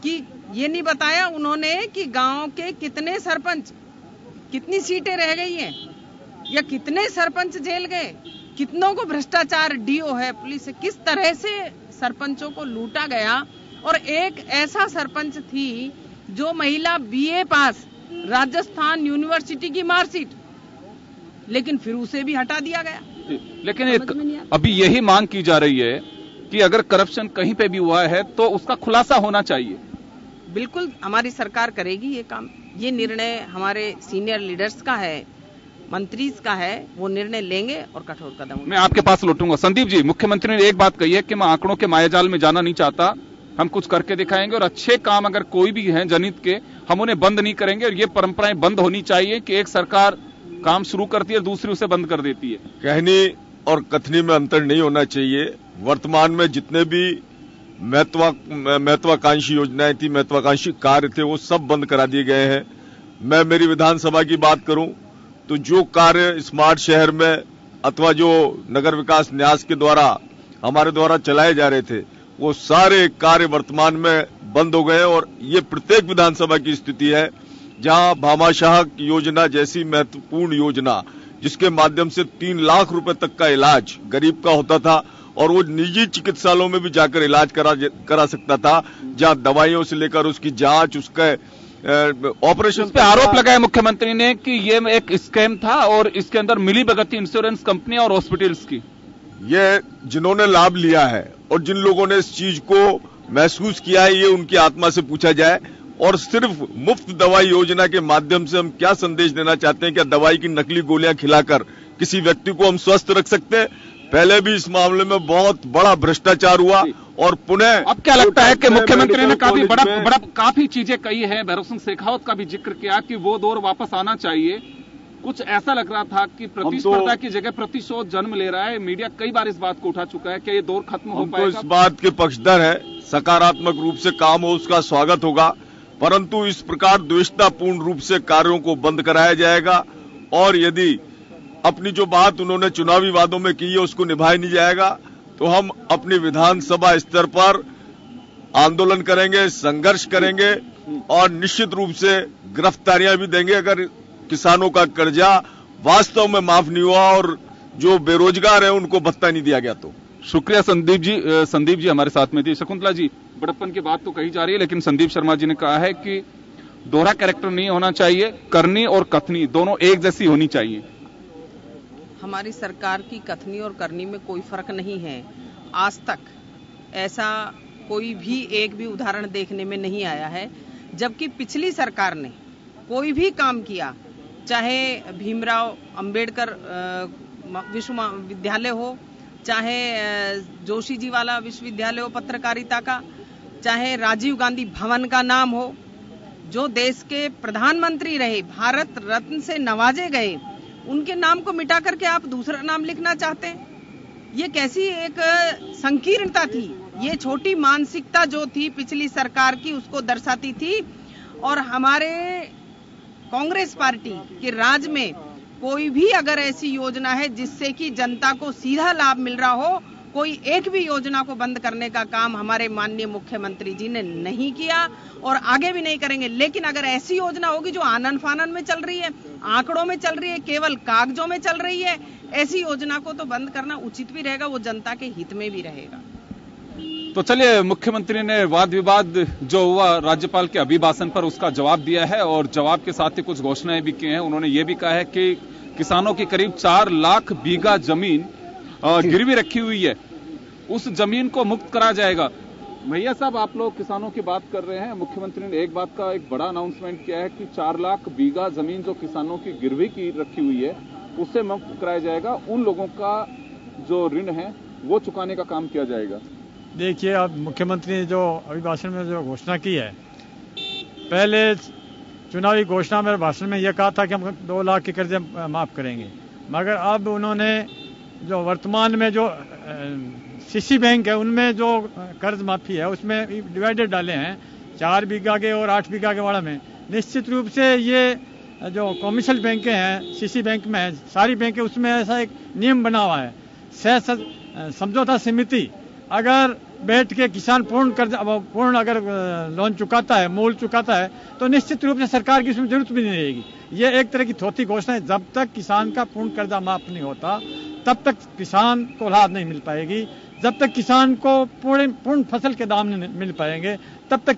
कि ये नहीं बताया उन्होंने कि गांव के कितने सरपंच, कितनी सीटें रह गई हैं, या कितने सरपंच जेल गए, कितनों को भ्रष्टाचार डीओ है, पुलिस है, किस तरह से सरपंचों को लूटा गया। और एक ऐसा सरपंच थी जो महिला बीए पास, राजस्थान यूनिवर्सिटी की मार्कशीट, लेकिन फिर उसे भी हटा दिया गया। लेकिन अभी यही मांग की जा रही है कि अगर करप्शन कहीं पे भी हुआ है तो उसका खुलासा होना चाहिए। बिल्कुल हमारी सरकार करेगी ये काम। ये निर्णय हमारे सीनियर लीडर्स का है, मंत्री का है, वो निर्णय लेंगे और कठोर कदम। मैं आपके पास लौटूंगा। संदीप जी, मुख्यमंत्री ने एक बात कही है कि मैं आंकड़ों के मायाजाल में जाना नहीं चाहता, हम कुछ करके दिखाएंगे और अच्छे काम अगर कोई भी हैं जनहित के, हम उन्हें बंद नहीं करेंगे। और ये परंपराएं बंद होनी चाहिए कि एक सरकार काम शुरू करती है, दूसरी उसे बंद कर देती है। कहनी और कथनी में अंतर नहीं होना चाहिए। वर्तमान में जितने भी महत्वाकांक्षी योजनाएं थी, महत्वाकांक्षी कार्य थे, वो सब बंद करा दिए गए हैं। मैं मेरी विधानसभा की बात करूं तो जो कार्य स्मार्ट शहर में अथवा जो नगर विकास न्यास के द्वारा हमारे द्वारा चलाए जा रहे थे, वो सारे कार्य वर्तमान में बंद हो गए। और ये प्रत्येक विधानसभा की स्थिति है जहां भामाशाह योजना जैसी महत्वपूर्ण योजना, जिसके माध्यम से 3 लाख रुपए तक का इलाज गरीब का होता था और वो निजी चिकित्सालयों में भी जाकर इलाज करा सकता था, जहां दवाइयों से लेकर उसकी जांच, उसका ऑपरेशन पे आरोप लगाया मुख्यमंत्री ने कि ये एक स्कैम था और इसके अंदर मिली भगत इंश्योरेंस कंपनी और हॉस्पिटल्स की। ये जिन्होंने लाभ लिया है और जिन लोगों ने इस चीज को महसूस किया है, ये उनकी आत्मा से पूछा जाए। और सिर्फ मुफ्त दवाई योजना के माध्यम से हम क्या संदेश देना चाहते हैं? क्या दवाई की नकली गोलियां खिलाकर किसी व्यक्ति को हम स्वस्थ रख सकते हैं? पहले भी इस मामले में बहुत बड़ा भ्रष्टाचार हुआ और पुनः अब क्या लगता है कि मुख्यमंत्री ने काफी चीजें कही है, भैरव सिंह शेखावत का भी जिक्र किया कि वो दौर वापस आना चाहिए। कुछ ऐसा लग रहा था कि प्रतिस्पर्धा की जगह प्रतिशोध जन्म ले रहा है। मीडिया कई बार इस बात को उठा चुका है कि ये दौर खत्म हो पाएगा। इस बात के पक्षधर है, सकारात्मक रूप से काम हो उसका स्वागत होगा, परंतु इस प्रकार द्वेषतापूर्ण रूप से कार्यों को बंद कराया जाएगा। और यदि अपनी जो बात उन्होंने चुनावी वादों में की है उसको निभाया नहीं जाएगा तो हम अपनी विधानसभा स्तर पर आंदोलन करेंगे, संघर्ष करेंगे और निश्चित रूप से गिरफ्तारियां भी देंगे अगर किसानों का कर्जा वास्तव में माफ नहीं हुआ और जो बेरोजगार है उनको भत्ता नहीं दिया गया। तो शुक्रिया संदीप जी हमारे साथ में थी। शकुंतला जी, बड़प्पन की बात तो कही जा रही है, लेकिन संदीप शर्मा जी ने कहा है कि दोहरा कैरेक्टर नहीं होना चाहिए, करनी और कथनी दोनों एक जैसी होनी चाहिए। हमारी सरकार की कथनी और करनी में कोई फर्क नहीं है। आज तक ऐसा कोई भी एक भी उदाहरण देखने में नहीं आया है। जबकि पिछली सरकार ने कोई भी काम किया, चाहे भीमराव अंबेडकर विश्वविद्यालय हो, चाहे जोशी जी वाला विश्वविद्यालय हो पत्रकारिता का, चाहे राजीव गांधी भवन का नाम हो, जो देश के प्रधानमंत्री रहे, भारत रत्न से नवाजे गए, उनके नाम को मिटा करके आप दूसरा नाम लिखना चाहते हैं? ये कैसी एक संकीर्णता थी। ये छोटी मानसिकता जो थी पिछली सरकार की उसको दर्शाती थी। और हमारे कांग्रेस पार्टी के राज में कोई भी अगर ऐसी योजना है जिससे कि जनता को सीधा लाभ मिल रहा हो, कोई एक भी योजना को बंद करने का काम हमारे माननीय मुख्यमंत्री जी ने नहीं किया और आगे भी नहीं करेंगे। लेकिन अगर ऐसी योजना होगी जो आनन फानन में चल रही है, आंकड़ों में चल रही है, केवल कागजों में चल रही है, ऐसी योजना को तो बंद करना उचित भी रहेगा, वो जनता के हित में भी रहेगा। तो चलिए, मुख्यमंत्री ने वाद विवाद जो हुआ राज्यपाल के अभिभाषण पर उसका जवाब दिया है और जवाब के साथ ही कुछ घोषणाएं भी की हैं। उन्होंने ये भी कहा है कि किसानों की करीब 4 लाख बीघा जमीन गिरवी रखी हुई है, उस जमीन को मुक्त करा जाएगा। भैया साहब, आप लोग किसानों की बात कर रहे हैं, मुख्यमंत्री ने एक बात का एक बड़ा अनाउंसमेंट किया है कि 4 लाख बीघा जमीन जो किसानों की गिरवी की रखी हुई है उससे मुक्त कराया जाएगा, उन लोगों का जो ऋण है वो चुकाने का काम किया जाएगा। देखिए, अब मुख्यमंत्री ने जो अभिभाषण में जो घोषणा की है, पहले चुनावी घोषणा में भाषण में यह कहा था कि हम 2 लाख के कर्जे माफ करेंगे, मगर अब उन्होंने जो वर्तमान में जो सीसी बैंक है उनमें जो कर्ज माफी है उसमें डिवाइडर डाले हैं 4 बीघा के और 8 बीघा के वाड़ा में। निश्चित रूप से ये जो कमर्शियल बैंकें हैं, सीसी बैंक में है, सारी बैंकें, उसमें ऐसा एक नियम बना हुआ है, समझौता समिति अगर बैठ के किसान पूर्ण अगर लोन चुकाता है, मूल चुकाता है, तो निश्चित रूप से सरकार की इसमें जरूरत भी नहीं रहेगी। ये एक तरह की थोथी घोषणा है। जब तक किसान का पूर्ण कर्जा माफ नहीं होता तब तक किसान को राहत नहीं मिल पाएगी। जब तक किसान को पूर्ण फसल के दाम नहीं मिल पाएंगे तब तक